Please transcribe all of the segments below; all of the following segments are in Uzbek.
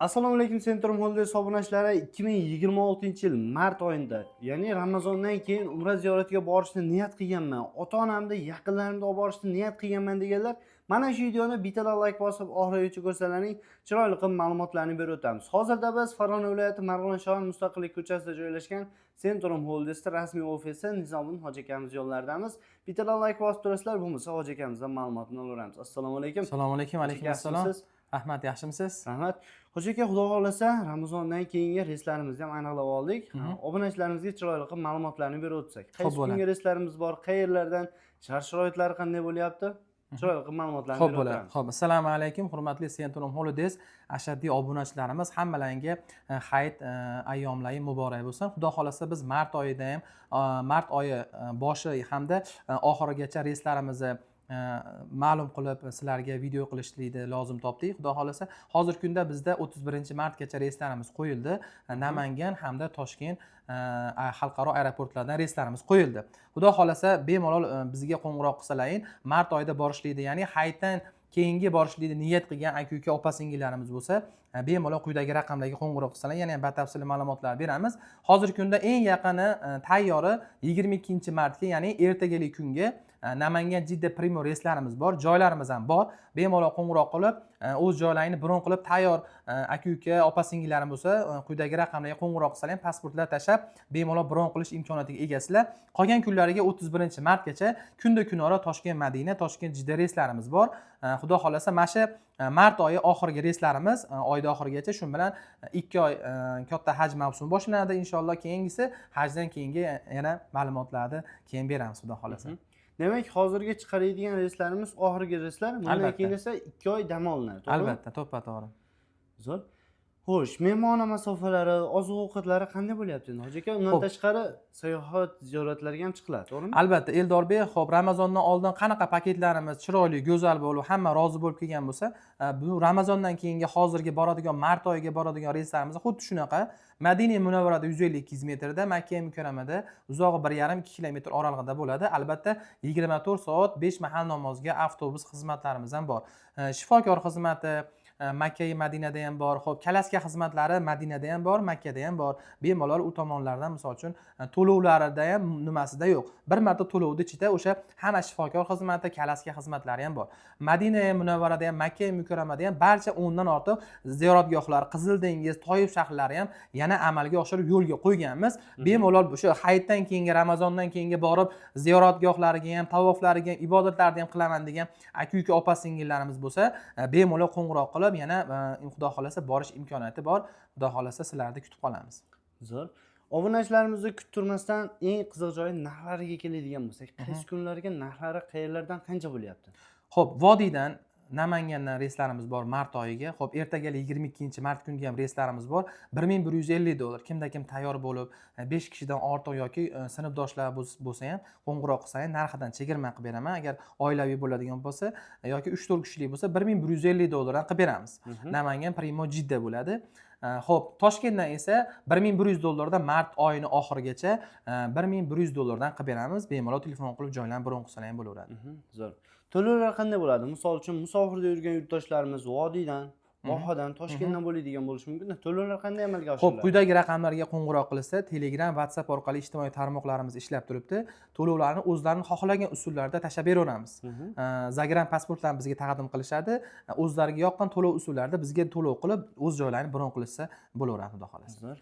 Assalomu alaykum Centrum Holdings obunachilari 2026-yil mart oyida, ya'ni Ramazondan keyin Umra ziyoratiga borishni niyat qilganman. Ota-onamni, yaqinlarimni olib borishni niyat qilganman deganlar, mana shu videoni bittadan like bosib, oxirigacha ko'rsalaring, chiroyli qilib ma'lumotlarni berib o'tamiz. Hozirda biz Farg'ona viloyati Marg'ilon shahar Mustaqillik ko'chasida joylashgan Centrum Holdings rasmiy ofisi Nizomiddin hoji akamiz yo'llaridamiz. Bittadan like bosib turasizlar, bo'lmasa hoji akamizdan ma'lumotni olaveramiz. Assalomu alaykum. Assalomu alaykum. Alaykum assalom. Rahmat, yaxshimisiz? Rahmat. Hoji aka, xudo xolasa Ramazondan keyingi reyslarimizni ham aniqlab oldik. Obunachilarimizga chiroyli qilib ma'lumotlarni berib o'tsak. Qaysi kunga reyslarimiz bor, qayerlardan, shart-sharoitlari qanday bo'lyapti? Chiroyli qilib ma'lumotlarni berib o'tamiz. Xo'p, assalomu alaykum, hurmatli Centrum Holdings ashaddiy obunachilarimiz, hammalarga hayit ayyomlari muborak bo'lsin. Xudo xolasa biz mart oyida ham, mart oyi boshi hamda oxirigacha reyslarimizni ma'lum qilib sizlarga video qilishlikni lozim topdik. Xudo xolasa hozirgi kunda bizda 31-martgacha reyslarimiz qo'yildi. Namangan hamda Toshkent xalqaro aeroportlardan reyslarimiz qo'yildi. Xudo xolasa bemalol bizga qo'ng'iroq qilsalaring, mart oyida borishlikni, ya'ni hayitdan keyingi borishlikni niyat qilgan aka-uka, opa-singillarimiz bo'lsa, bemalol quyidagi raqamlarga qo'ng'iroq qilsalar, yana ham batafsil ma'lumotlar beramiz. Hozirgi kunda eng yaqini tayyori 22-martga, ya'ni ertagalik kunga Namangan Jidda Primo reyslarimiz bor, joylarimiz ham bor. Bemalol qo'ng'iroq qilib, o'z joylarini bron qilib, tayyor aka-uka, opa-singillarimiz bo'lsa, quyidagi raqamlarga qo'ng'iroq qilsalar, pasportlar tashab, bemalol bron qilish imkoniyatiga egasizlar. Qolgan kunlariga 31-martgacha kunda kunora Toshkent Madina, Toshkent Jidda reyslarimiz bor. Xudo xolasa mana shu mart oyi oxirgi reyslarimiz, oyda oxirigacha shu bilan 2 oy katta haj mavsumi boshlanadi. Inshaalloh keyingisi hajdan keyingi yana ma'lumotlarni keyin beramiz, xudo xolasa. Demak, hozirga chiqaradigan reyslarimiz oxirgi reyslar, bundan keyin esa 2 oy dam olinadi, to'g'rimi? Albatta, to'ppa-to'g'ri. Zo'r. Xo'sh, mehmona masofalari, oziq-ovqatlari qanday bo'lyapti endi? Hoji aka, undan tashqari sayohat, ziyoratlarga ham chiqiladi, to'g'rimi? Albatta, Eldorbek, xo'p, Ramazondan oldin qanaqa paketlarimiz chiroyli, go'zal bo'lib, hamma rozi bo'lib kelgan bo'lsa, bu Ramazondan keyingi hozirgi boradigan, mart oyiga boradigan reyslarimiz xuddi shunaqa. Madina Munavvarada 150-200 metrda, Makka Mukarramada uzog'i 1,5-2 kilometr oralig'ida bo'ladi. Albatta, 24 soat 5 mahal namozga avtobus xizmatlarimiz ham bor. Shifokor xizmati Makka Madinada ham bor. Xo'p, kalaska xizmatlari Madinada ham bor, Makkada ham bor. Bemalol u tomonlardan, misol uchun, to'lovlarida ham nimasida yo'q. Bir marta to'lovni ichida o'sha hamma shifokor xizmati, kalaska xizmatlari ham bor. Madina Munavvarada ham, Makka Mukarramada ham barcha 10 dan ortiq ziyoratgohlar, Qizil dengiz, Toyib shaharlari ham yana amalga oshirib yo'lga qo'yganmiz. Bemalol o'sha hayitdan keyingi, Ramazondan keyingi borib ziyoratgohlariga ham, tavoflariga ham, ibodatlarni ham qilaman degan aka-uka, opa-singillarimiz bo'lsa, bemalol qo'ng'iroq qilib, yana xudo xolasa borish imkoniyati bor. Xudo xolasa sizlarni kutib qolamiz. Zo'r. Obunachilarimizni kuttirmasdan eng qiziq joyi narxlariga keladigan bo'lsak, qaysi kunlarga narxlari qayerlardan qancha bo'lyapti? Xo'p, Vodiydan Namangandan reyslarimiz bor mart oyiga. Xo'p, ertaga 22-mart kunga ham reyslarimiz bor. $1150. Kimda kim tayyor bo'lib, 5 kishidan ortiq yoki sinfdoshlar bo'lsa ham qo'ng'iroq qilsa ham narxidan chegirma qilib beraman. Agar oilaviy bo'ladigan bo'lsa yoki 3-4 kishilik bo'lsa $1150 dan qilib beramiz. Namangan Primo Jidda bo'ladi. Xo'p, Toshkentdan esa $1100 dan mart oyining oxirigacha $1100 dan qilib beramiz. Bemalol telefon qilib joylarni bron qilsalar ham bo'laveradi. Zo'r. To'lovlar qanday bo'ladi? Misol uchun, musofirda yurgan yurtdoshlarimiz Vodiydan, Vohadan, Toshkentdan bo'ladigan bo'lishi mumkin. To'lovlar qanday amalga oshiriladi? Xo'p, quyidagi raqamlarga qo'ng'iroq qilsa, Telegram, WhatsApp orqali ijtimoiy tarmoqlarimiz ishlab turibdi. To'lovlarni o'zlarining xohlagan usullarida tashlab beraveramiz. Zagram pasportlarni bizga taqdim qilishadi. O'zlariga yoqqan to'lov usullarida bizga to'lov qilib, o'z joylarini bron qilishsa bo'laveradi, xudo xolasa.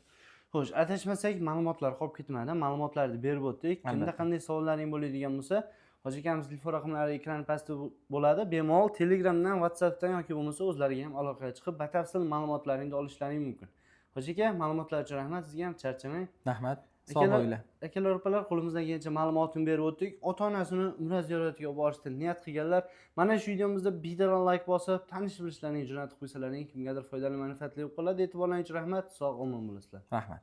Xo'sh, adashmasak, ma'lumotlar qolib ketmadi. Ma'lumotlarni berib o'tdik. Kimda qanday savollaring bo'ladigan bo'lsa, hoji akamiz telefon raqamlari ekran pastida bo'ladi. Bemalol Telegramdan, WhatsAppdan yoki bo'lmasa o'zlariga ham aloqaga chiqib, batafsil ma'lumotlaringni olishlaring mumkin. Hoji aka, ma'lumotlar uchun rahmat. Sizga ham charchamang. Rahmat. Sog' bo'linglar. Akalar, opalar, qo'limizdan kelgancha ma'lumotni berib o'tdik. Ota-onasini umra ziyoratiga borishni niyat qilganlar, mana shu videomizda bittadan like bosib, tanish-bilishlarni jo'natib qo'ysalaring, kimgadir foydali, manfaatli bo'lib qoladi. E'tiborlaringiz uchun rahmat. Sog' omon bo'lasizlar. Rahmat.